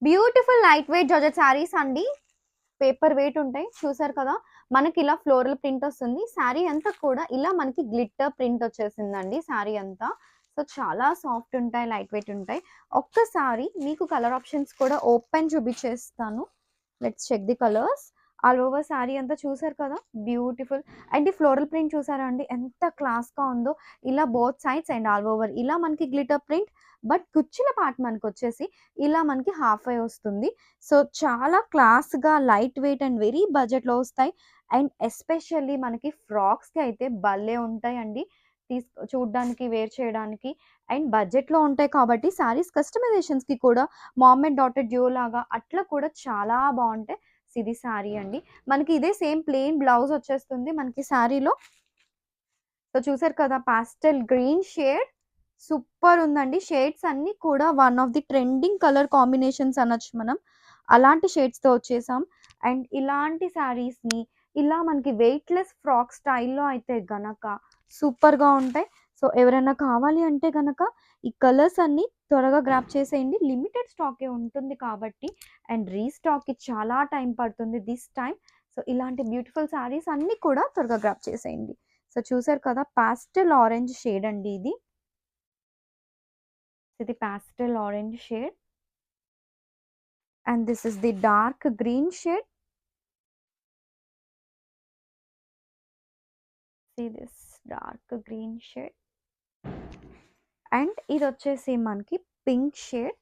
Beautiful light weight georgette saris అండి. Paper wait ఉంటాయి. చూసారు కదా! మనకి ఇలా ఫ్లోరల్ ప్రింట్ వస్తుంది. శారీ అంతా కూడా ఇలా మనకి గ్లిట్టర్ ప్రింట్ వచ్చేసిందండి శారీ అంతా. సో, చాలా సాఫ్ట్ ఉంటాయి. లైట్ వెయిట్ ఉంటాయి. ఒక్కసారి మీకు కలర్ ఆప్షన్స్ కూడా ఓపెన్ చూపించేస్తాను. Let's check the colours. All over sari అంతా చూసారు కదా! బ్యూటిఫుల్ అండ్ ఈ ఫ్లోరల్ ప్రింట్ చూసారా అండి? ఎంత క్లాస్‌గా ఉందో. ఇలా both sides and all over ఇలా మనకి గ్లిటర్ ప్రింట్. బట్ కుచ్చిళ్ళ పార్ట్ మనకొచ్చేసి ఇలా మనకి హాఫ్ ఐ వస్తుంది. సో, చాలా క్లాస్‌గా లైట్ వెయిట్ అండ్ వెరీ బడ్జెట్‌లో వస్తాయి. అండ్ ఎస్పెషల్లీ మనకి ఫ్రాక్స్‌కి అయితే భలే ఉంటాయండి. చూడ్డానికి, వేర్ చేయడానికి అండ్ బడ్జెట్‌లో ఉంటాయి కాబట్టి శారీస్ కస్టమైజేషన్స్‌కి కూడా మామ్ అండ్ డాటర్ డ్యూ లాగా అట్లా కూడా చాలా బావుంటాయి. ఇది శారీ అండి. మనకి ఇదే సేమ్ ప్లెయిన్ బ్లౌజ్ వచ్చేస్తుంది మనకి శారీలో. సో, చూసారు కదా! పాస్టెల్ గ్రీన్ షేడ్ సూపర్ ఉందండి. షేడ్స్ అన్నీ కూడా one of the trending colour combinations అనొచ్చు మనం. అలాంటి షేడ్స్‌తో వచ్చేసాం. అండ్ ఇలాంటి శారీస్‌ని ఇలా మనకి వెయిట్‌లెస్ ఫ్రాక్ స్టైల్‌లో అయితే గనక సూపర్‌గా ఉంటాయి. సో, ఎవరైనా కావాలి అంటే గనక ఈ కలర్స్ అన్నీ త్వరగా గ్రాబ్ చేసేయండి. లిమిటెడ్ స్టాకే ఉంటుంది కాబట్టి అండ్ రీస్టాక్‌కి చాలా టైం పడుతుంది దిస్ టైమ్. సో, ఇలాంటి బ్యూటిఫుల్ శారీస్ అన్నీ కూడా త్వరగా గ్రాబ్ చేసేయండి. సో, చూసారు కదా! పాస్టెల్ ఆరెంజ్ షేడ్ అండి ఇది. ఇది pastel orange shade. And this is the dark green shade. See this dark green shade. And ఇదొచ్చేసి మనకి pink shade.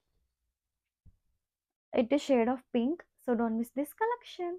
It is shade of pink. So, don't miss this collection.